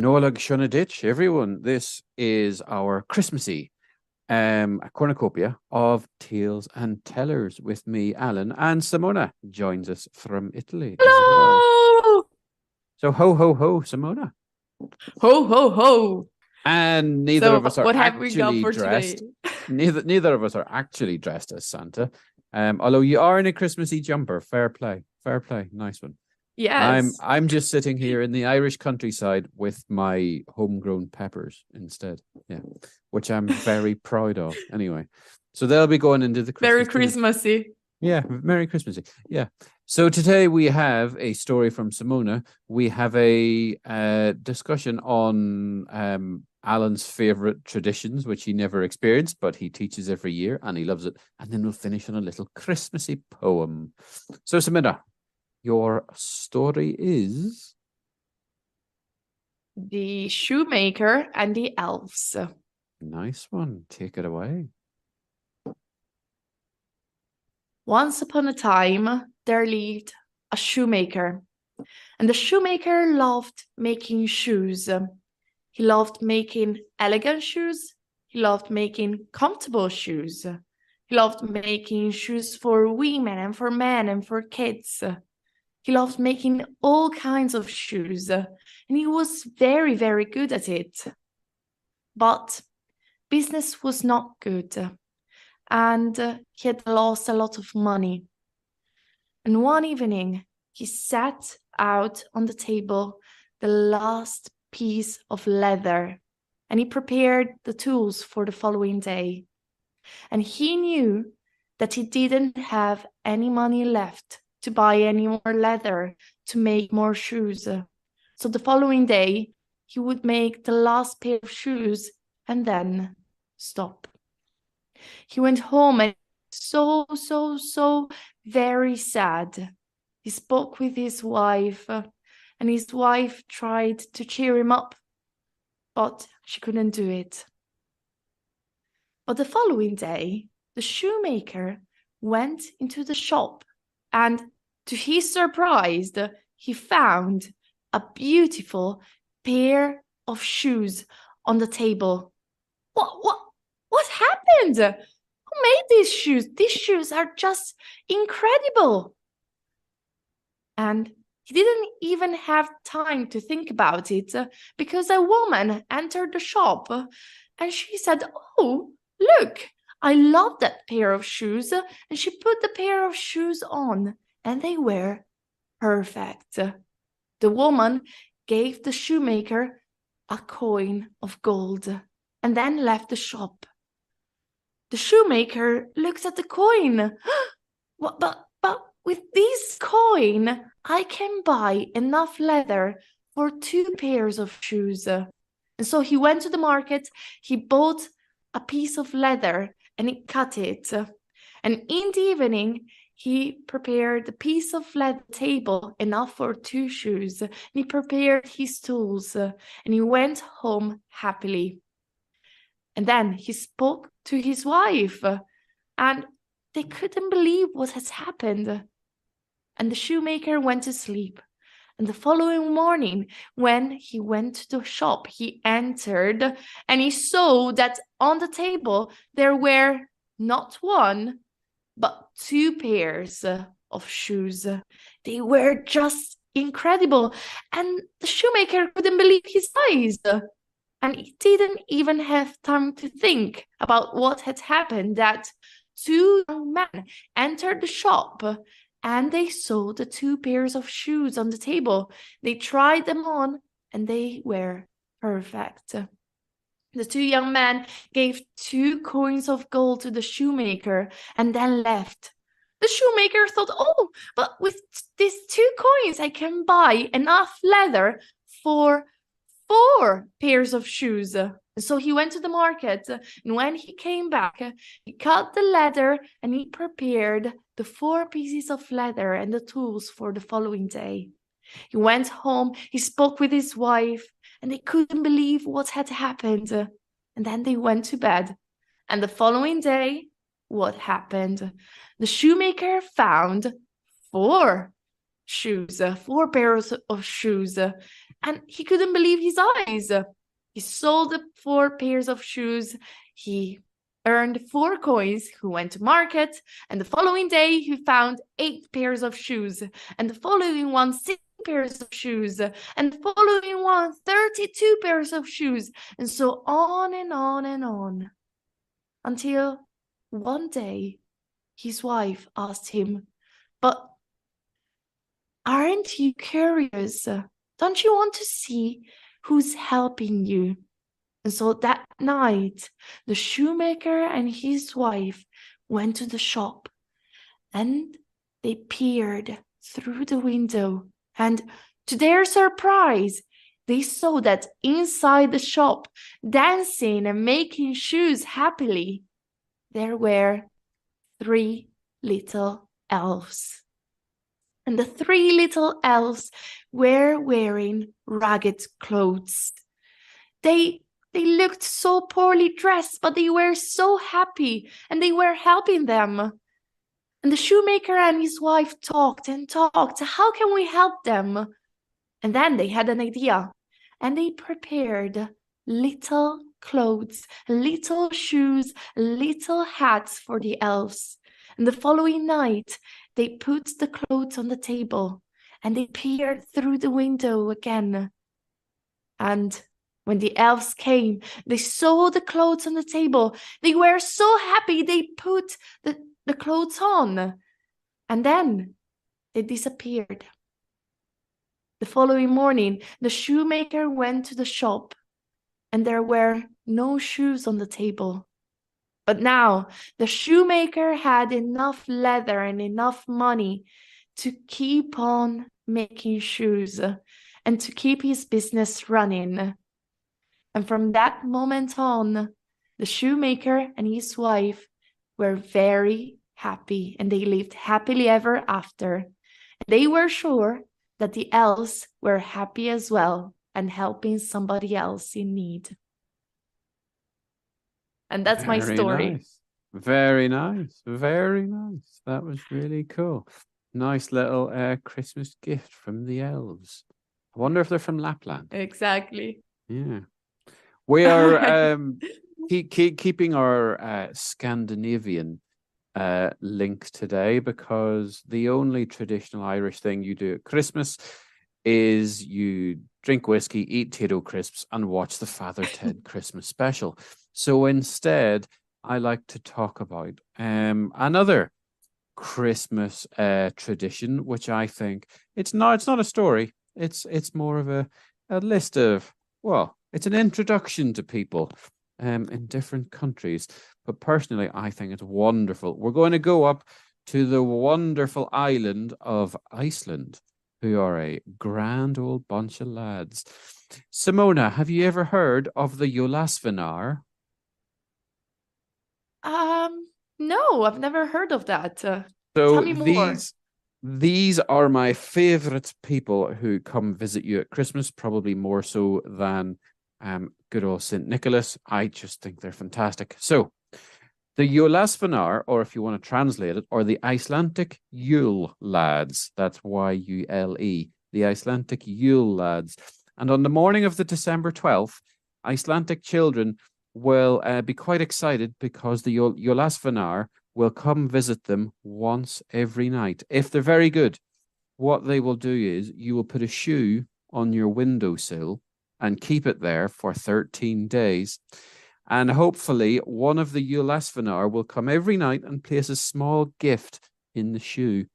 Nolag Shunaditch, everyone. This is our Christmassy a cornucopia of tales and tellers with me, Alan, and Simona joins us from Italy as well. Hello! So ho ho ho, Simona. Ho, ho, ho. And neither So, of us are what have we got actually for today? dressed. Neither of us are actually dressed as Santa. Although you are in a Christmassy jumper. Fair play. Fair play. Nice one. Yes. I'm just sitting here in the Irish countryside with my homegrown peppers instead. Yeah. Which I'm very proud of. Anyway. So they'll be going into the Very Christmas dinner. Christmassy. Yeah, Merry Christmas. Yeah. So today we have a story from Simona. We have a discussion on Alan's favorite traditions, which he never experienced, but he teaches every year and he loves it. And then we'll finish on a little Christmassy poem. So Simona, your story is The Shoemaker and the Elves. nice one. Take it away. Once upon a time, there lived a shoemaker, and the shoemaker loved making shoes. He loved making elegant shoes. He loved making comfortable shoes. He loved making shoes for women and for men and for kids. He loved making all kinds of shoes, and he was very, very good at it. But business was not good, and he had lost a lot of money. And one evening, he sat out on the table the last piece of leather, and he prepared the tools for the following day. And he knew that he didn't have any money left to buy any more leather to make more shoes. So the following day, he would make the last pair of shoes and then stop. He went home and so very sad. He spoke with his wife, and his wife tried to cheer him up, but she couldn't do it. But the following day, the shoemaker went into the shop, and to his surprise, he found a beautiful pair of shoes on the table. What happened? Who made these shoes? These shoes are just incredible. And he didn't even have time to think about it because a woman entered the shop and she said, "Oh, look, I love that pair of shoes." And she put the pair of shoes on and they were perfect. The woman gave the shoemaker a coin of gold and then left the shop. The shoemaker looked at the coin. But with this coin, I can buy enough leather for 2 pairs of shoes. And so he went to the market, he bought a piece of leather and he cut it. And in the evening, he prepared a piece of leather table enough for 2 shoes. And he prepared his tools and he went home happily. And then he spoke to his wife and they couldn't believe what had happened. And the shoemaker went to sleep. And the following morning, when he went to the shop, he entered and he saw that on the table there were not 1, but 2 pairs of shoes. They were just incredible. And the shoemaker couldn't believe his eyes. And he didn't even have time to think about what had happened, that 2 young men entered the shop and they saw the 2 pairs of shoes on the table. They tried them on and they were perfect. The 2 young men gave 2 coins of gold to the shoemaker and then left. The shoemaker thought, "Oh, but with these 2 coins, I can buy enough leather for 4 pairs of shoes." So he went to the market, and when he came back, he cut the leather and he prepared the 4 pieces of leather and the tools for the following day. He went home, he spoke with his wife, and they couldn't believe what had happened. And then they went to bed. And the following day, what happened? The shoemaker found 4 shoes, 4 pairs of shoes, and he couldn't believe his eyes. He sold the 4 pairs of shoes. He earned 4 coins. He went to market, and the following day he found 8 pairs of shoes, and the following one 6 pairs of shoes, and the following one 32 pairs of shoes, and so on and on and on, until one day his wife asked him, "But aren't you curious? Don't you want to see who's helping you?" And so that night, the shoemaker and his wife went to the shop, and they peered through the window. And to their surprise, they saw that inside the shop, dancing and making shoes happily, there were 3 little elves. And the 3 little elves were wearing ragged clothes. They looked so poorly dressed, but they were so happy, and they were helping them. And the shoemaker and his wife talked and talked. How can we help them? And then they had an idea, and they prepared little clothes, little shoes, little hats for the elves. And the following night, they put the clothes on the table, and they peered through the window again. And when the elves came, they saw the clothes on the table. They were so happy, they put the clothes on. And then they disappeared. The following morning, the shoemaker went to the shop, and there were no shoes on the table. But now the shoemaker had enough leather and enough money to keep on making shoes and to keep his business running. And from that moment on, the shoemaker and his wife were very happy, and they lived happily ever after. And they were sure that the elves were happy as well and helping somebody else in need. And that's my story. Nice. Very nice. Very nice. That was really cool. Nice little Christmas gift from the elves. I wonder if they're from Lapland. Exactly. Yeah. We are keeping our Scandinavian link today, because the only traditional Irish thing you do at Christmas is you drink whiskey, eat Tito crisps, and watch the Father Ted Christmas special. So instead, I like to talk about another Christmas tradition, which I think it's not a story. It's more of a list of, well, it's an introduction to people in different countries. But personally, I think it's wonderful. We're going to go up to the wonderful island of Iceland, who are a grand old bunch of lads. Simona, have you ever heard of the Jólasveinar? No, I've never heard of that. So tell me more. These are my favorite people who come visit you at Christmas, probably more so than good old St. Nicholas. I just think they're fantastic. So the Jólasveinar, or if you want to translate it, or the Icelandic Yule lads. That's Yule, the Icelandic Yule lads. And on the morning of the December 12th, Icelandic children will be quite excited, because the Jólasveinar will come visit them once every night. If they're very good, what they will do is you will put a shoe on your windowsill and keep it there for 13 days. And hopefully one of the Jólasveinar will come every night and place a small gift in the shoe.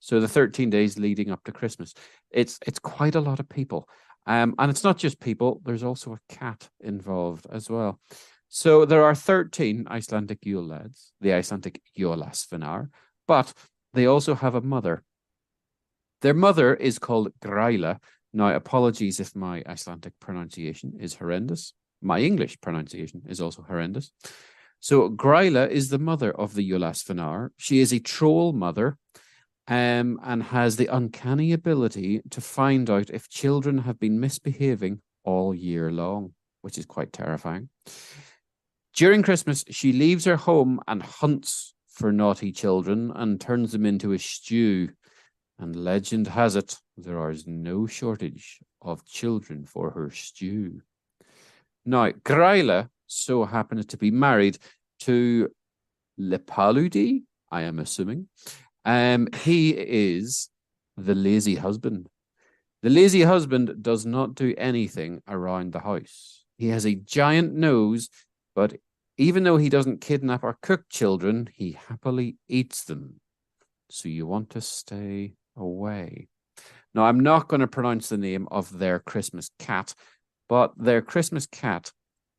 So the 13 days leading up to Christmas. It's quite a lot of people. And it's not just people, there's also a cat involved as well. So there are 13 Icelandic Yule lads, the Icelandic Jólasveinar, but they also have a mother. Their mother is called Graila. Now, apologies if my Icelandic pronunciation is horrendous. My English pronunciation is also horrendous. So Graila is the mother of the Jólasveinar. She is a troll mother, and has the uncanny ability to find out if children have been misbehaving all year long, which is quite terrifying. During Christmas, she leaves her home and hunts for naughty children and turns them into a stew. And legend has it, there is no shortage of children for her stew. Now, Graila so happens to be married to Lepaludi, I am assuming. He is the lazy husband. The lazy husband does not do anything around the house. He has a giant nose, but even though he doesn't kidnap or cook children, he happily eats them. So you want to stay away. Now, I'm not going to pronounce the name of their Christmas cat, but their Christmas cat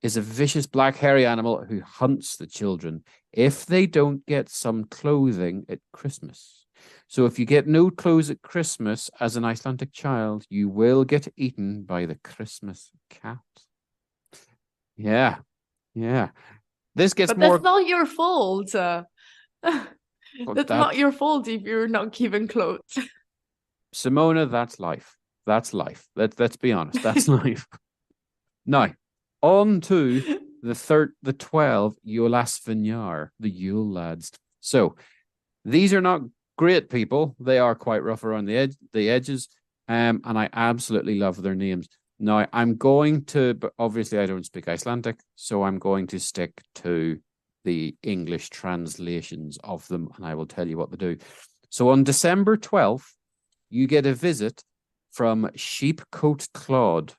is a vicious black hairy animal who hunts the children if they don't get some clothing at Christmas. So if you get no clothes at Christmas as an Icelandic child, you will get eaten by the Christmas cat. Yeah. This gets But more... that's not your fault. That's not your fault if you're not given clothes. Simona, that's life. That's life. Let's be honest. That's life. Now, on to the 12 Jólasveinar, the Yule lads. So these are not great people. They are quite rough around the edges. And I absolutely love their names. Now, I'm going to, but obviously I don't speak Icelandic, so I'm going to stick to the English translations of them, and I will tell you what to do. So on December 12th, you get a visit from Sheepcoat Claude.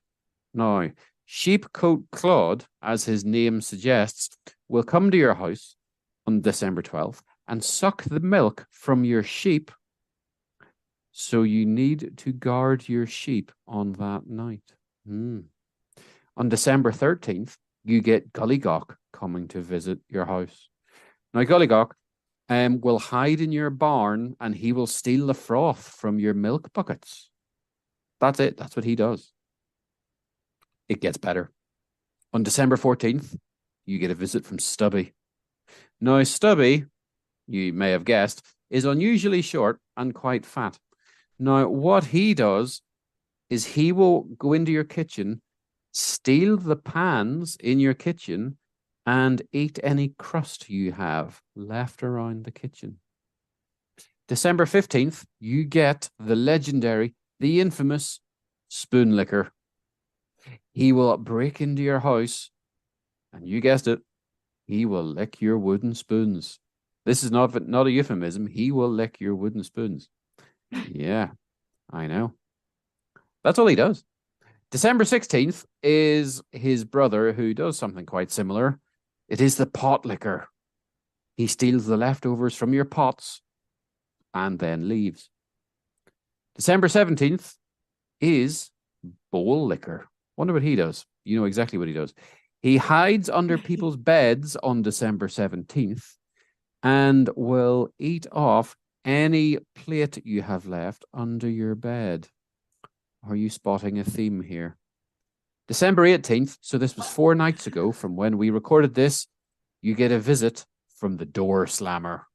Now, Sheepcoat Claude, as his name suggests, will come to your house on December 12th and suck the milk from your sheep. So you need to guard your sheep on that night. On December 13th, you get Gullygawk coming to visit your house. Now, Gullygawk will hide in your barn and he will steal the froth from your milk buckets. That's it. That's what he does. It gets better. On December 14th, you get a visit from Stubby. Now, Stubby, you may have guessed, is unusually short and quite fat. Now, what he does is he will go into your kitchen, steal the pans in your kitchen, and eat any crust you have left around the kitchen. December 15th, you get the legendary, the infamous Spoon Licker. He will break into your house, and you guessed it, he will lick your wooden spoons. This is not a euphemism. He will lick your wooden spoons. Yeah, I know. That's all he does. December 16th is his brother who does something quite similar. It is the pot licker. He steals the leftovers from your pots and then leaves. December 17th is bowl licker. Wonder what he does. You know exactly what he does. He hides under people's beds on December 17th and will eat off any plate you have left under your bed. Are you spotting a theme here? December 18th, so this was 4 nights ago from when we recorded this, you get a visit from the door slammer.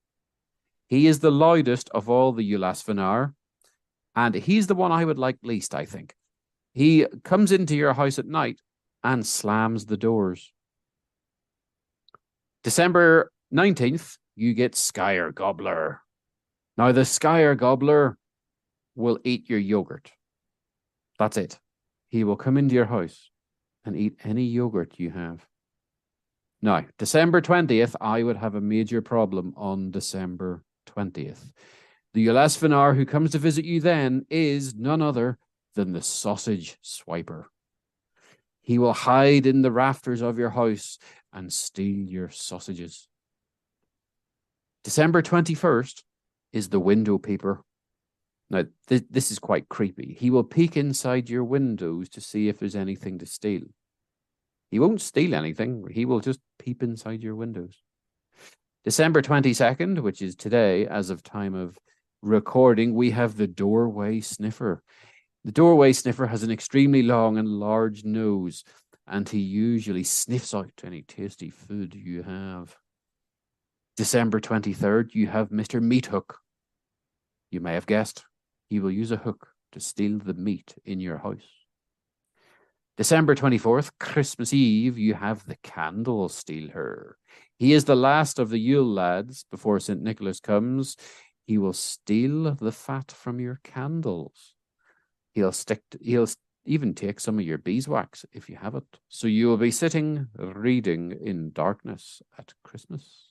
He is the loudest of all the Jólasveinar, and he's the one I would like least, I think. He comes into your house at night and slams the doors. December 19th, you get Skyer Gobbler. Now, the Skyer Gobbler will eat your yogurt. That's it. He will come into your house and eat any yogurt you have. Now, December 20th, I would have a major problem on December 20th. The Jólasveinar who comes to visit you then is none other than the sausage swiper. He will hide in the rafters of your house and steal your sausages. December 21st is the window peeper. Now, this is quite creepy. He will peek inside your windows to see if there's anything to steal. He won't steal anything. He will just peep inside your windows. December 22nd, which is today, as of time of recording, we have the doorway sniffer. The doorway sniffer has an extremely long and large nose, and he usually sniffs out any tasty food you have. December 23rd, you have Mr. Meat Hook. You may have guessed, he will use a hook to steal the meat in your house. December 24th, Christmas Eve, you have the Candle Stealer. He is the last of the Yule lads before St. Nicholas comes. He will steal the fat from your candles. He'll even take some of your beeswax if you have it. So you will be sitting reading in darkness at Christmas.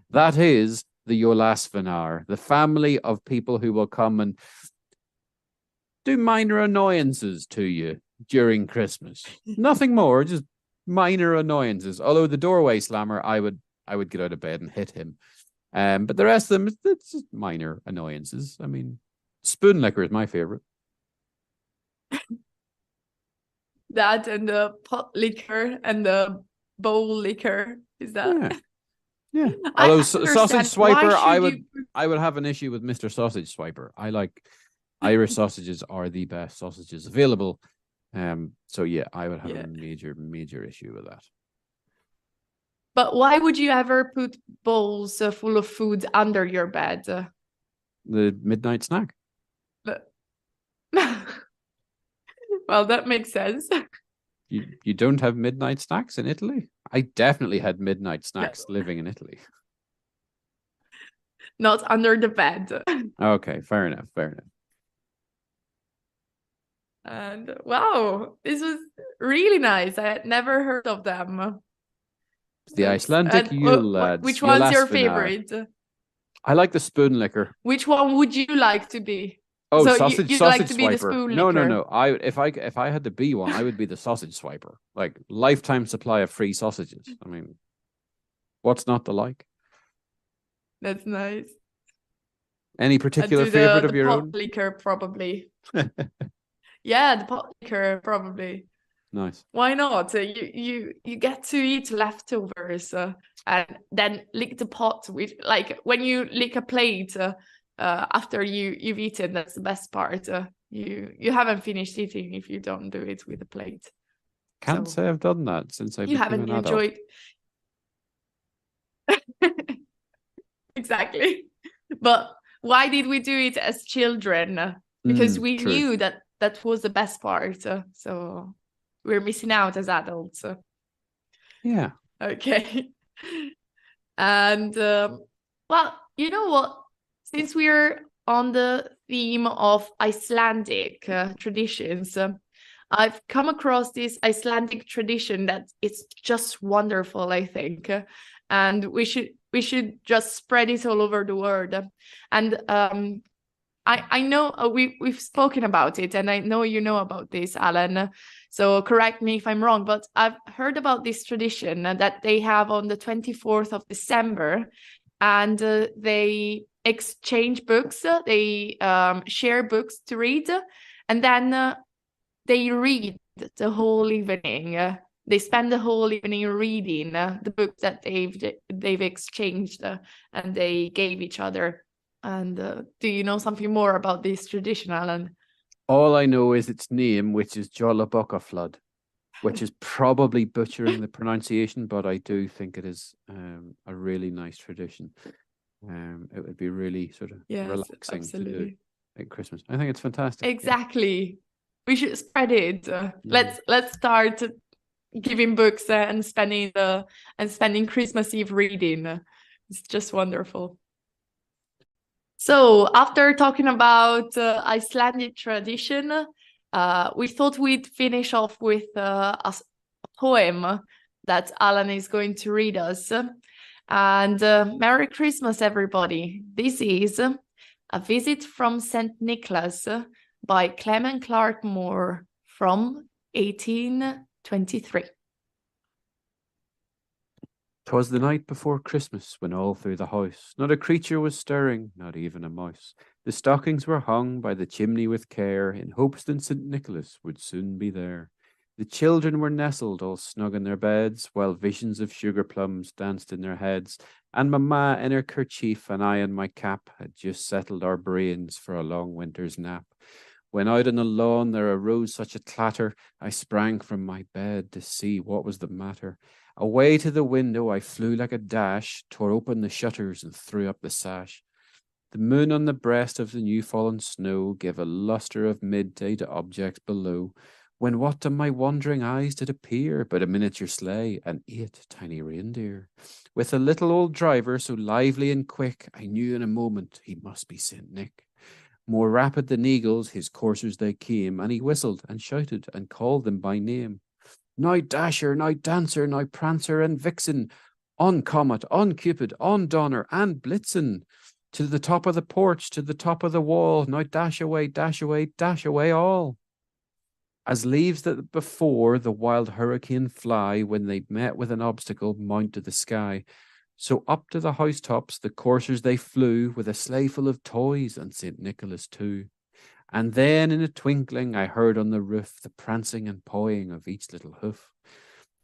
That is the Jólasveinar, the family of people who will come and do minor annoyances to you during Christmas. Nothing more, just minor annoyances. Although the doorway slammer, I would get out of bed and hit him. But the rest of them, it's just minor annoyances. I mean, spoon licker is my favorite. That and the pot liquor and the bowl liquor. Is that? Yeah. I Although understand. sausage Why swiper, should I would have an issue with Mr. Sausage Swiper. I like Irish sausages are the best sausages available. So yeah, I would have a major issue with that. But why would you ever put bowls full of food under your bed? The midnight snack. Well, that makes sense. You don't have midnight snacks in Italy? I definitely had midnight snacks living in Italy. Not under the bed. Okay, fair enough. And wow, this was really nice. I had never heard of them. The Icelandic Yule lads. Which one's your favorite? I like the spoon licker. Which one would you like to be? Oh, so sausage you'd swiper. Like to be the spoon licker. No. If I had to be one, I would be the sausage swiper. Like lifetime supply of free sausages. I mean, what's not to like? That's nice. Any particular favorite of your own? The pot liquor, probably. Yeah, the pot liquor, probably. Nice. Why not? You get to eat leftovers and then lick the pot with, like, when you lick a plate after you've eaten. That's the best part. You haven't finished eating if you don't do it with a plate. Can't say I've done that since I became an adult. You haven't enjoyed. Exactly. But why did we do it as children? Because we knew that was the best part. So we're missing out as adults. Yeah. Okay. And well, you know what? Since we're on the theme of Icelandic traditions, I've come across this Icelandic tradition that it's just wonderful, I think. And we should just spread it all over the world. And I know we've spoken about it, and I know you know about this, Alan. So correct me if I'm wrong, but I've heard about this tradition that they have on the 24th of December, and they exchange books. They share books to read, and then they read the whole evening. They spend the whole evening reading the books that they've exchanged and they gave each other. And do you know something more about this tradition, Alan? All I know is its name, which is Flood, which is probably butchering the pronunciation, but I do think it is a really nice tradition. It would be really sort of relaxing absolutely. to do at Christmas. I think it's fantastic. Exactly. Yeah. We should spread it. Let's start giving books and spending Christmas Eve reading. It's just wonderful. So after talking about Icelandic tradition, we thought we'd finish off with a poem that Alan is going to read us. And Merry Christmas, everybody. This is A Visit from St. Nicholas by Clement Clark Moore from 1823. 'Twas the night before Christmas, when all through the house not a creature was stirring, not even a mouse. The stockings were hung by the chimney with care, in hopes that St. Nicholas would soon be there. The children were nestled all snug in their beds, while visions of sugar plums danced in their heads, and Mamma in her kerchief and I in my cap had just settled our brains for a long winter's nap. When out on the lawn there arose such a clatter, I sprang from my bed to see what was the matter. Away to the window I flew like a dash, tore open the shutters and threw up the sash. The moon on the breast of the new-fallen snow gave a lustre of midday to objects below, when what to my wondering eyes did appear but a miniature sleigh and 8 tiny reindeer. With a little old driver so lively and quick, I knew in a moment he must be Saint Nick. More rapid than eagles, his coursers they came, and he whistled and shouted and called them by name. Now Dasher, now Dancer, now Prancer and Vixen, on Comet, on Cupid, on Donner, and Blitzen, to the top of the porch, to the top of the wall, now dash away, dash away, dash away all. As leaves that before the wild hurricane fly, when they met with an obstacle, mount to the sky, so up to the housetops the coursers they flew, with a sleigh full of toys and St. Nicholas too. And then in a twinkling I heard on the roof the prancing and pawing of each little hoof.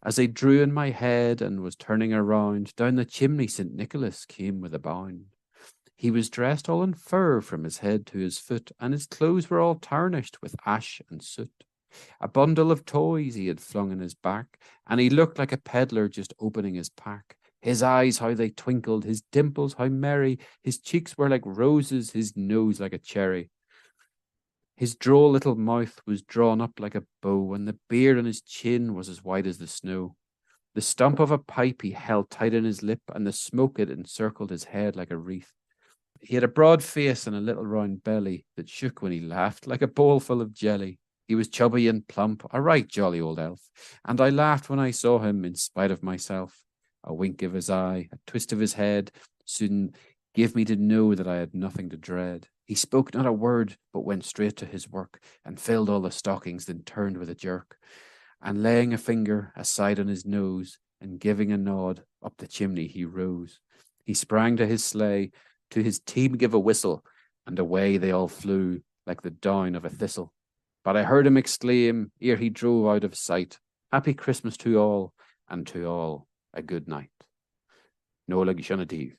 As I drew in my head and was turning around, down the chimney St. Nicholas came with a bound. He was dressed all in fur from his head to his foot, and his clothes were all tarnished with ash and soot. A bundle of toys he had flung in his back, and he looked like a peddler just opening his pack. His eyes, how they twinkled, his dimples, how merry, his cheeks were like roses, his nose like a cherry. His droll little mouth was drawn up like a bow, and the beard on his chin was as white as the snow. The stump of a pipe he held tight in his lip, and the smoke it encircled his head like a wreath. He had a broad face and a little round belly that shook when he laughed, like a bowl full of jelly. He was chubby and plump, a right jolly old elf, and I laughed when I saw him in spite of myself. A wink of his eye, a twist of his head, soon gave me to know that I had nothing to dread. He spoke not a word, but went straight to his work, and filled all the stockings, then turned with a jerk, and laying a finger aside on his nose, and giving a nod, up the chimney he rose. He sprang to his sleigh, to his team give a whistle, and away they all flew, like the down of a thistle. But I heard him exclaim, ere he drove out of sight, Happy Christmas to all, and to all a good night. Nola Gishanativ.